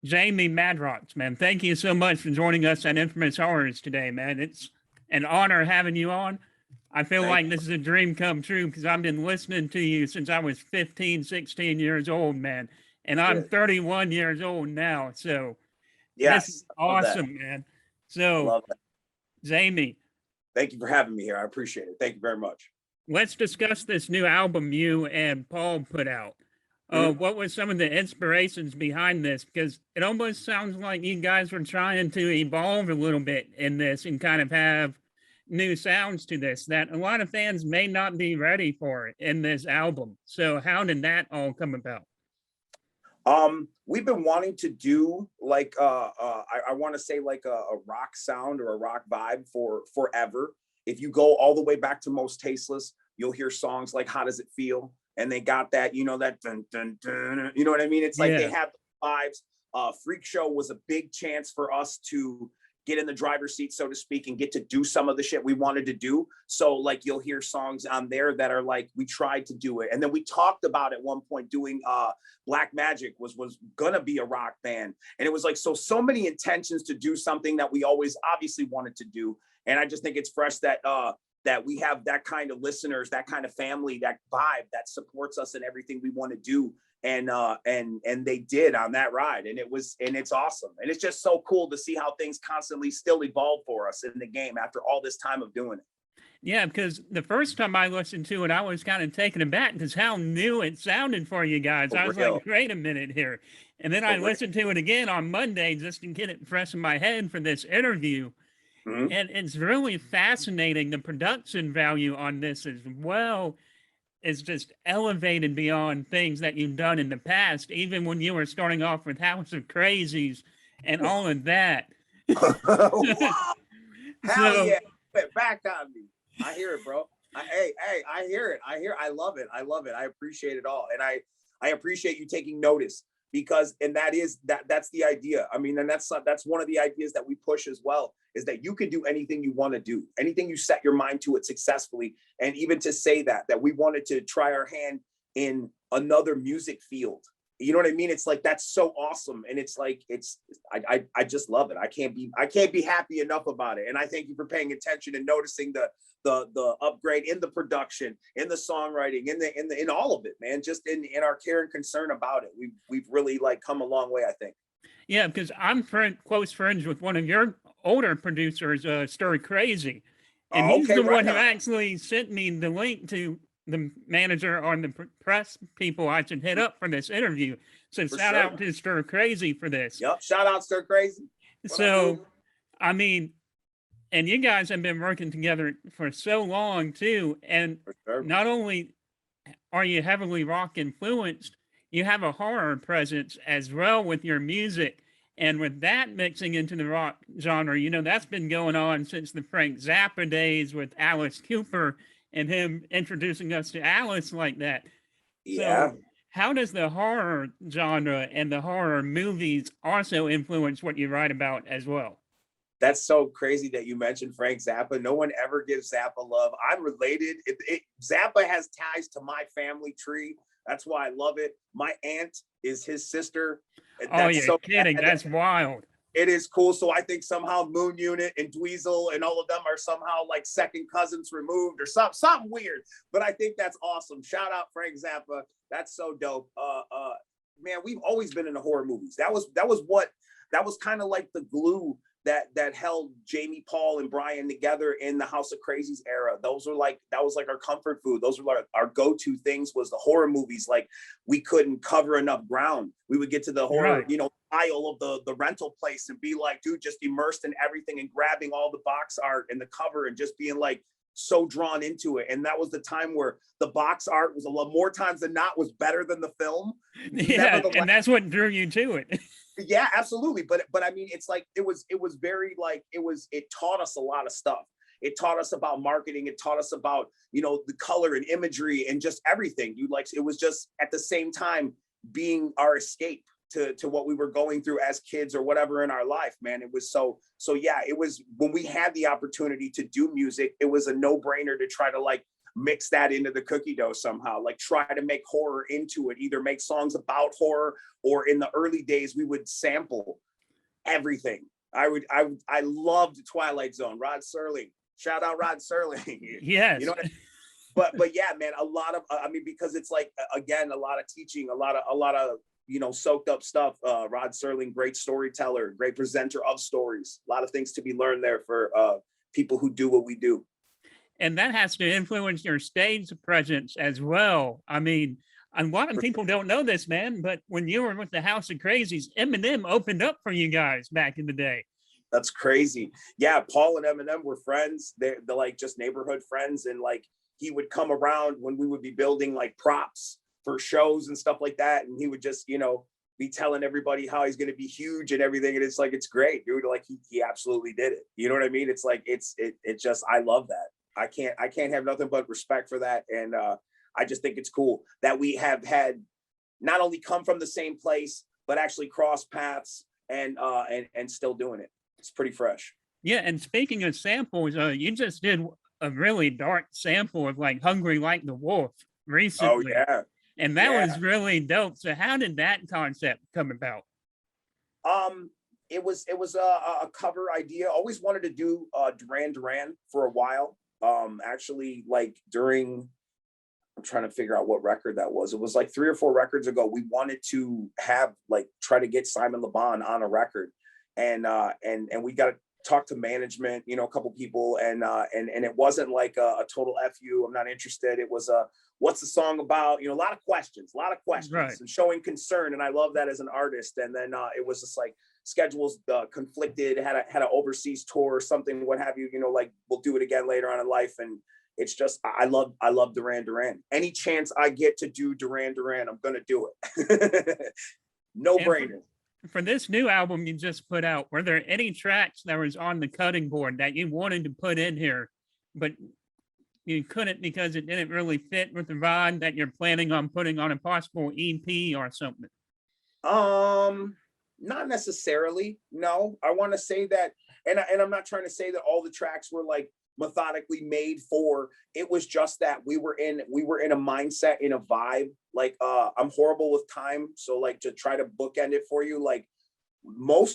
Jamie Madrox, man. Thank you so much for joining us at Infamous Horrors today, man. It's an honor having you on. I feel Thank like this is a dream come true because I've been listening to you since I was 15, 16 years old, man. And I'm you. 31 years old now. So this is Yes, I love that. awesome, man. I So, love that. Jamie, Thank you for having me here. I appreciate it. Thank you very much. let's discuss this new album you and Paul put out. Mhm. What were some of the inspirations behind this? Because it almost sounds like you guys were trying to evolve a little bit in this and kind of have new sounds to this that a lot of fans may not be ready for in this album. So, how did that all come about? We've been wanting to do like I want to say like a rock sound or a rock vibe for forever. If you go all the way back to Most Tasteless, you'll hear songs like "How Does It Feel," and they got that, that dun, dun, dun, you know what I mean? It's like they Yeah. have the vibes. Freak Show was a big chance for us to get in the driver's seat, so to speak, and get to do some of the shit we wanted to do. So like you'll hear songs on there that are like we tried to do it, and then we talked about at one point doing Black Magic was gonna be a rock band, and it was like so many intentions to do something that we always obviously wanted to do, and I just think it's fresh that that we have that kind of listeners, that kind of family, that vibe that supports us in everything we want to do. And they did on that ride, and it's awesome, and it's just so cool to see how things constantly still evolve for us in the game after all this time of doing it. Yeah, because the first time I listened to it, I was kind of taken aback because how new it sounded for you guys. I For was like, real. wait a minute here. And then I For real. listened to it again on Monday just to get it fresh in my head for this interview. Mhm. And it's really fascinating. The production value on this as well is just elevated beyond things that you've done in the past, even when you were starting off with House of Crazies and all of that. Wow. Hell So, yeah. Put back on me. I hear it, bro. Hey, I hear it. I love it. I love it. I appreciate it all. And I appreciate you taking notice, because and that's the idea. I mean, and that's one of the ideas that we push as well, is that you can do anything you want to do, anything you set your mind to it successfully. And even to say that we wanted to try our hand in another music field. You know what I mean? It's like that's so awesome, and it's like I just love it. I can't be happy enough about it. And I thank you for paying attention and noticing the upgrade in the production, in the songwriting, in all of it, man. Just in our care and concern about it. We've really like come a long way, I think. yeah, because I'm close friends with one of your older producers, Stir Crazy. And Oh, he's okay, the right one who on. actually sent me the link to the manager on the press people I should hit up for this interview. So For shout out sure. to Stir Crazy for this. Yep. Shout out Stir Crazy. What up, dude? So, I mean, and you guys have been working together for so long too. And For sure. not only are you heavily rock influenced, you have a horror presence as well with your music. And with that mixing into the rock genre, that's been going on since the Frank Zappa days with Alice Cooper and him introducing us to Alice like that. Yeah. So, how does the horror genre and the horror movies also influence what you write about as well? That's so crazy that you mentioned Frank Zappa. No one ever gives Zappa love. I'm related. Zappa has ties to my family tree. That's why I love it. My aunt is his sister. Oh, That's you're so kidding. That's wild. it is cool. So I think somehow Moon Unit and Dweezil and all of them are somehow like second cousins removed or something weird. But I think that's awesome. Shout out Frank Zappa. That's so dope. Man, we've always been in the horror movies. That was kind of like the glue that held Jamie, Paul, and Brian together in the House of Crazies era. That was like our comfort food. Those were our go-to things, was the horror movies. Like we couldn't cover enough ground. We would get to the horror, Right. aisle of the rental place and be like, dude, just immersed in everything and grabbing all the box art and the cover and just being like so drawn into it. And that was the time where the box art was a lot more times than not was better than the film. Yeah. And that's what drew you to it. Yeah, absolutely. But I mean, it's like it was very like it taught us a lot of stuff. It taught us about marketing. It taught us about, the color and imagery and just everything. It was just at the same time being our escape to what we were going through as kids or whatever in our life, man. It was so yeah, it was when we had the opportunity to do music, it was a no-brainer to try to like mix that into the cookie dough somehow, like try to make horror into it, either make songs about horror, or in the early days we would sample everything. I loved Twilight Zone, Rod Serling. Shout out Rod Serling. Yes. You know what I mean? But yeah, man, a lot of I mean, because it's like, again, a lot of teaching, a lot of soaked up stuff. Rod Serling, great storyteller, great presenter of stories. A lot of things to be learned there for people who do what we do. And that has to influence your stage presence as well. I mean, a lot of people don't know this, man, but when you were with the House of Crazies, Eminem opened up for you guys back in the day. That's crazy. Yeah, Paul and Eminem were friends. They're like just neighborhood friends, and like he would come around when we would be building like props for shows and stuff like that, and he would just be telling everybody how he's going to be huge and everything, and it's like, it's great, dude. Like he absolutely did it. You know what I mean? It's like it just, I love that. I can't have nothing but respect for that, and I just think it's cool that we have had not only come from the same place, but actually cross paths and still doing it. It's pretty fresh. Yeah, and speaking of samples, you just did a really dark sample of like "Hungry Like the Wolf" recently. Oh yeah, and that was really dope. So how did that concept come about? It was a cover idea. Always wanted to do Duran Duran for a while. Actually, like during, I'm trying to figure out what record that was. It was like 3 or 4 records ago. We wanted to have like try to get Simon Le Bon on a record, and we got to talk to management, a couple people, and it wasn't like a total F you, I'm not interested. It was what's the song about? A lot of questions, Right. and showing concern, and I love that as an artist. And then it was just like schedules conflicted, had an overseas tour or something, what have you, like we'll do it again later on in life. And it's just, I love Duran Duran. Any chance I get to do Duran Duran, I'm gonna do it. No brainer. For this new album you just put out, were there any tracks that was on the cutting board that you wanted to put in here, but you couldn't because it didn't really fit with the vibe that you're planning on putting on a possible EP or something? Not necessarily. No, I want to say that, and I'm not trying to say that all the tracks were like methodically made for. It was just that we were in a mindset, in a vibe. Like I'm horrible with time, so like to try to bookend it for you, like more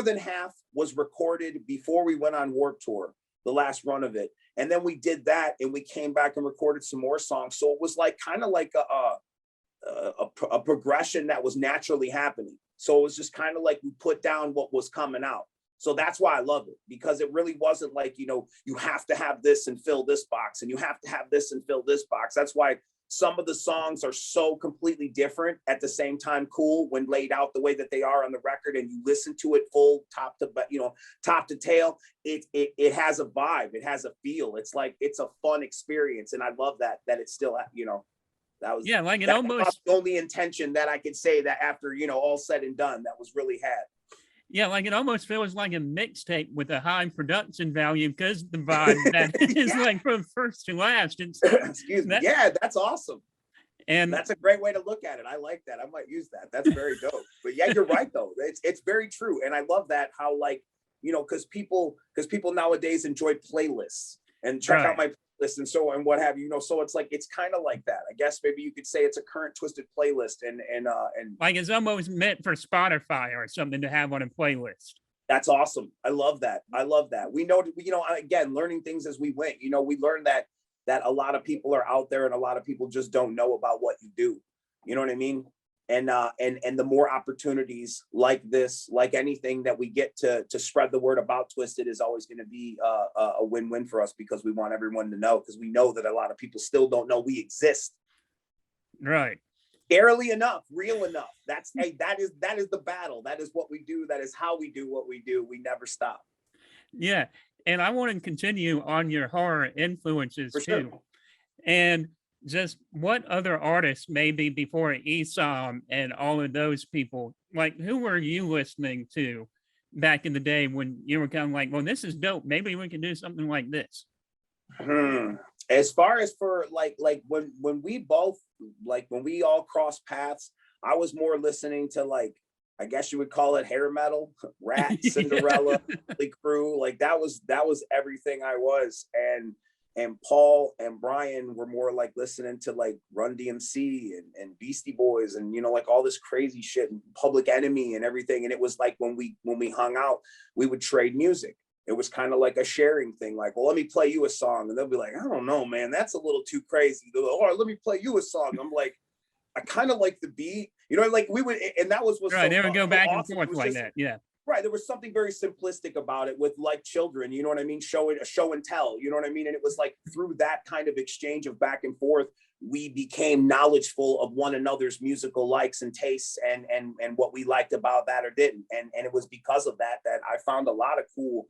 than half was recorded before we went on Warped Tour, the last run of it, and then we did that, and we came back and recorded some more songs. So it was like kind of like a progression that was naturally happening. So it was just kind of like we put down what was coming out. So that's why I love it, because it really wasn't like, you have to have this and fill this box, and you have to have this and fill this box. That's why some of the songs are so completely different, at the same time cool when laid out the way that they are on the record, and you listen to it full top to tail. It has a vibe, it has a feel. It's like, it's a fun experience, and I love that it's still, that was, yeah, like it that almost was the only intention that I could say that after all said and done, that was really had. Yeah, like it almost feels like a mixtape with a high production value, because the vibe that is like from first to last. It's, excuse me. Yeah, that's awesome. And that's a great way to look at it. I like that. I might use that. That's very dope. But yeah, you're right though. It's very true. And I love that, how like, because people nowadays enjoy playlists and check out my playlist and so, and what have you, so it's like, it's kind of like that. I guess maybe you could say it's a current Twiztid playlist, and like it's almost meant for Spotify or something to have on a playlist. That's awesome. I love that. We know, again, learning things as we went. We learned that a lot of people are out there, and a lot of people just don't know about what you do. You know what I mean? And the more opportunities like this, like anything that we get to spread the word about Twiztid, is always going to be a win-win for us, because we want everyone to know, because we know that a lot of people still don't know we exist. Right. Scarily enough, real enough. That is the battle. That is what we do. That is how we do what we do. We never stop. Yeah. And I want to continue on your horror influences too. Sure. And just what other artists, maybe before Esom and all of those people, like who were you listening to back in the day when you were kind of like, well, this is dope, maybe we can do something like this? As far as for like when we both, like when we all crossed paths, I was more listening to, like, I guess you would call it hair metal, Rat, Cinderella, the Crew. Like that was everything I was. and Paul and Brian were more like listening to like Run DMC and Beastie Boys and, you know, like all this crazy shit and Public Enemy and everything. And it was like when we hung out, we would trade music. It was kind of like a sharing thing. Like, well, let me play you a song. And they'll be like, I don't know, man, that's a little too crazy. They're like, oh, let me play you a song. And I'm like, I kind of like the beat, you know, like we would, and that was right. They would go back and awesome. forth like that. Yeah. Right. There was something very simplistic about it with like children, you know what I mean? Show and tell, you know what I mean? And it was like through that kind of exchange of back and forth, we became knowledgeful of one another's musical likes and tastes and what we liked about that or didn't. And it was because of that I found a lot of cool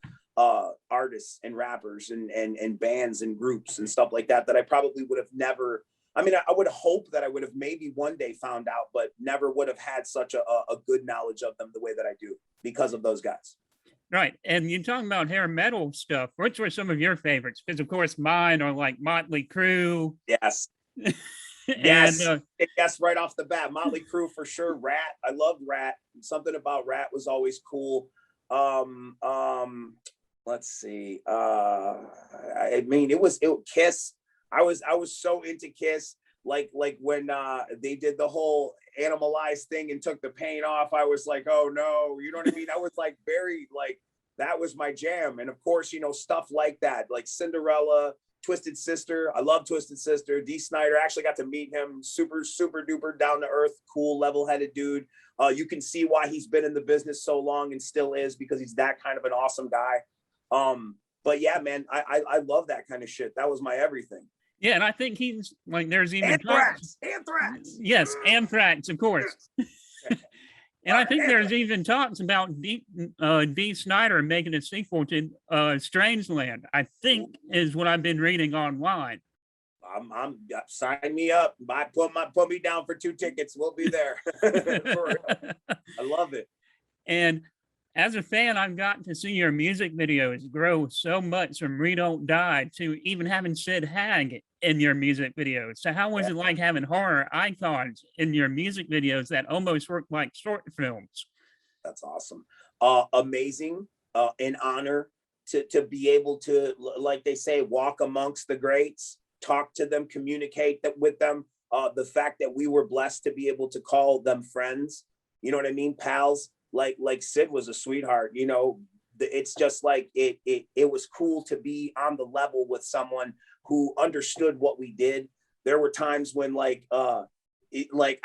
artists and rappers and bands and groups and stuff like that I probably would have never. I mean, I would hope that I would have maybe one day found out, but never would have had such a good knowledge of them the way that I do because of those guys. Right. And you're talking about hair metal stuff. Which were some of your favorites? Because, of course, mine are like Motley Crue. Yes. and, yes, right off the bat. Motley Crue for sure. Rat. I loved Rat. Something about Rat was always cool. Let's see. I mean, it Kiss. I was so into Kiss, like when they did the whole Animalized thing and took the paint off. I was like, oh no, you know what I mean? I was like very like that was my jam. And of course, you know, stuff like that, like Cinderella, Twisted Sister. I love Twisted Sister. Dee Snider, I actually got to meet him. Super duper down to earth, cool, level-headed dude. You can see why he's been in the business so long and still is, because he's that kind of an awesome guy. But yeah, man, I love that kind of shit. That was my everything. Yeah, and I think he's like, there's even Anthrax. Yes, Anthrax, of course. And I think there's even talks about Dee Snider making a sequel to Strangeland. I think is what I've been reading online. I'm sign me up. Put me down for 2 tickets. We'll be there. For real. I love it. And as a fan, I've gotten to see your music videos grow so much from We Don't Die to even having Sid Hag in your music videos. So how was it like having horror icons in your music videos that almost work like short films? That's awesome. Amazing. An honor to be able to, like they say, walk amongst the greats, talk to them, communicate with them. The fact that we were blessed to be able to call them friends, you know what I mean? Pals. Like Sid was a sweetheart, you know. It's just like it was cool to be on the level with someone who understood what we did. There were times when like I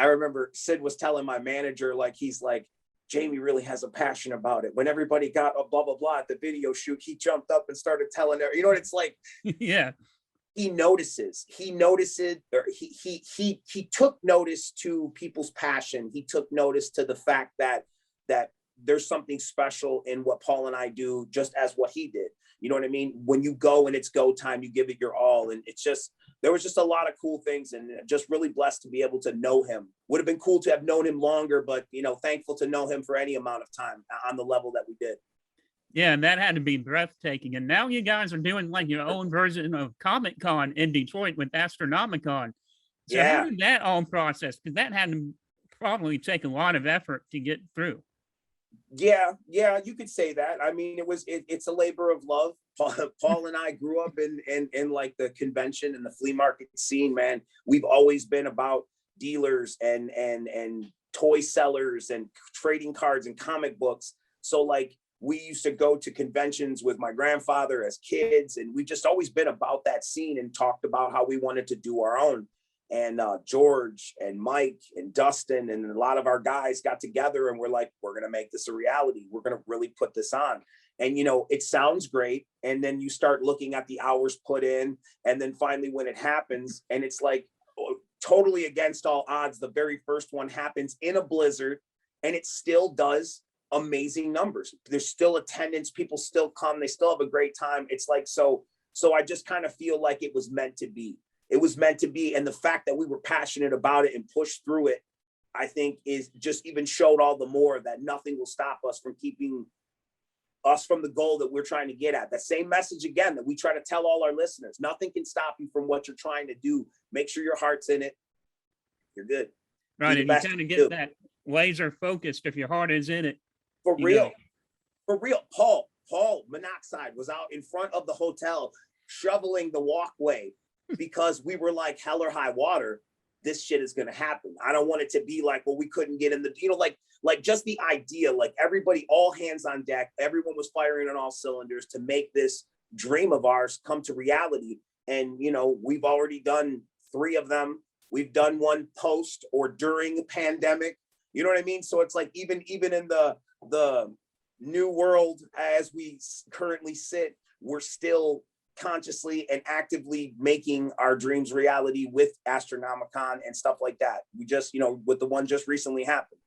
remember Sid was telling my manager, like, he's like, Jamie really has a passion about it. When everybody got a blah blah blah at the video shoot, he jumped up and started telling her, you know what it's like. Yeah. He notices, or he took notice to people's passion. He took notice to the fact that there's something special in what Paul and I do, just as what he did. You know what I mean? When you go and it's go time, you give it your all. And it's just, there was just a lot of cool things, and just really blessed to be able to know him. Would have been cool to have known him longer, but, you know, thankful to know him for any amount of time on the level that we did. Yeah, and that had to be breathtaking. And now you guys are doing like your own version of Comic Con in Detroit with Astronomican. So how did that all process? Because that had to probably take a lot of effort to get through. Yeah, you could say that. I mean, it's a labor of love. Paul and I grew up in like the convention and the flea market scene, man. We've always been about dealers and toy sellers and trading cards and comic books. So like we used to go to conventions with my grandfather as kids, and we've just always been about that scene and talked about how we wanted to do our own. And George and Mike and Dustin and a lot of our guys got together and we're like, we're going to make this a reality. We're going to really put this on. And, you know, it sounds great. And then you start looking at the hours put in. And then finally, when it happens, and it's like totally against all odds, the very first one happens in a blizzard, and it still does amazing numbers. There's still attendance. People still come. They still have a great time. It's like, so I just kind of feel like it was meant to be. It was meant to be. And the fact that we were passionate about it and pushed through it, I think is just even showed all the more that nothing will stop us from keeping us from the goal that we're trying to get at. That same message again that we try to tell all our listeners: nothing can stop you from what you're trying to do. Make sure your heart's in it. You're good. Right. And you kind of get that laser focused if your heart is in it. For real. For real. Paul Monoxide was out in front of the hotel shoveling the walkway because we were like, hell or high water, this shit is gonna happen. I don't want it to be like, well, we couldn't get in the, like just the idea, like everybody, all hands on deck, everyone was firing on all cylinders to make this dream of ours come to reality. And we've already done 3 of them. We've done one post or during the pandemic. You know what I mean? So it's like even in the new world as we currently sit, we're still consciously and actively making our dreams reality with Astronomican and stuff like that. We just, with the one just recently happened.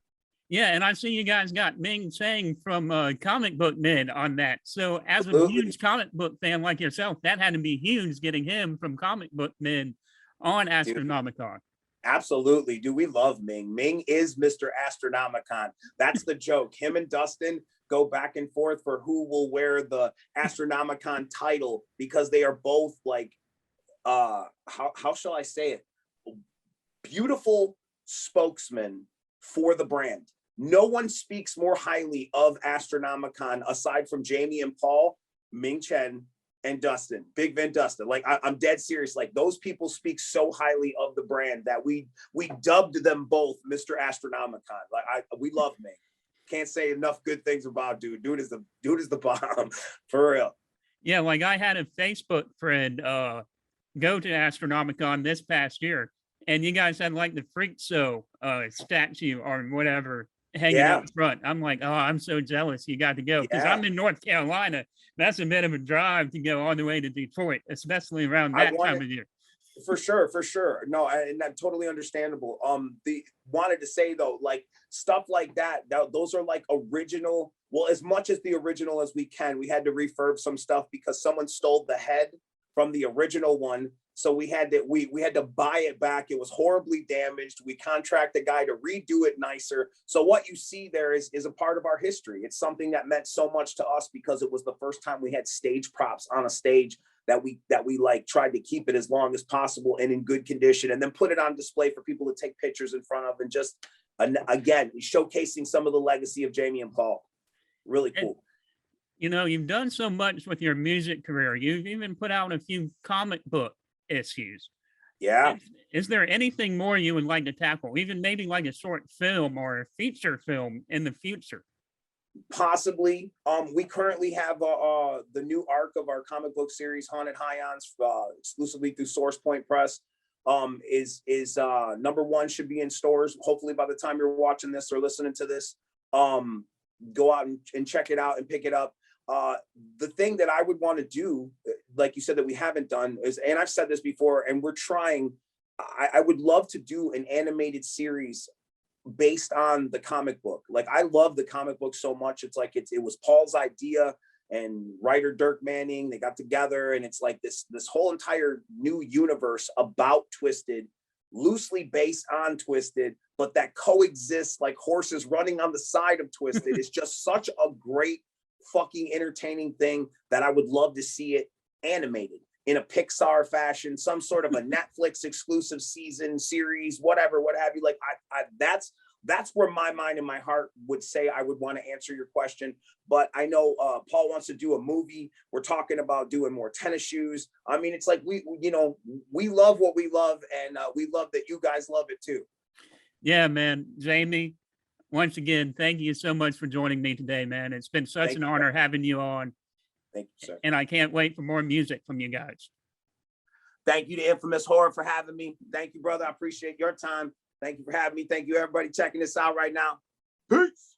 Yeah, and I see you guys got Ming Tsang from Comic Book Men on that. So as a huge comic book fan like yourself, that had to be huge getting him from Comic Book Men on Astronomicon. Absolutely. Dude, we love Ming. Ming is Mr. Astronomicon. That's the joke. Him and Dustin go back and forth for who will wear the Astronomicon title because they are both like, how shall I say it? Beautiful spokesmen for the brand. No one speaks more highly of Astronomicon aside from Jamie and Paul, Ming Chen, and Dustin, Big Vin Dustin. Like I'm dead serious. Like those people speak so highly of the brand that we dubbed them both Mr. Astronomicon. Like we love Ming. Can't say enough good things about dude. Dude is the bomb for real. Yeah, like I had a Facebook friend go to Astronomicon this past year, and you guys had like the Freak Show statue or whatever hanging out front. I'm like, oh, I'm so jealous you got to go because I'm in North Carolina. That's a bit of a drive to go all the way to Detroit, especially around that time of year. For sure. No, and that's totally understandable. Wanted to say though, like stuff like that, those are like original. Well, as much as the original as we can. We had to refurb some stuff because someone stole the head from the original one. So we had to buy it back. It was horribly damaged. We contract a guy to redo it nicer. So what you see there is a part of our history. It's something that meant so much to us because it was the first time we had stage props on a stage that we like tried to keep it as long as possible and in good condition, and then put it on display for people to take pictures in front of, and just again showcasing some of the legacy of Jamie and Paul. Really cool. And, you've done so much with your music career. You've even put out a few comic book issues. Yeah. Is there anything more you would like to tackle, even maybe like a short film or a feature film in the future? Possibly. We currently have the new arc of our comic book series, Haunted Highons, exclusively through Source Point Press. Is number 1 should be in stores. Hopefully by the time you're watching this or listening to this, go out and check it out and pick it up. The thing that I would want to do, like you said, that we haven't done is, and I've said this before, and we're trying, I would love to do an animated series based on the comic book. Like I love the comic book so much. It's like it was Paul's idea, and writer Dirk Manning, they got together, and it's like this whole entire new universe about Twiztid, loosely based on Twiztid, but that coexists like horses running on the side of Twiztid. It's just such a great fucking entertaining thing that I would love to see it animated in a Pixar fashion, some sort of a Netflix exclusive season series, whatever, what have you. Like that's where my mind and my heart would say I would want to answer your question. But I know Paul wants to do a movie. We're talking about doing more tennis shoes. I mean, it's like we love what we love, and we love that you guys love it too. Yeah, man. Jamie, once again, thank you so much for joining me today, man. It's been such an honor having you on. Thank you, sir. And I can't wait for more music from you guys. Thank you to Infamous Horror for having me. Thank you, brother. I appreciate your time. Thank you for having me. Thank you, everybody checking this out right now. Peace.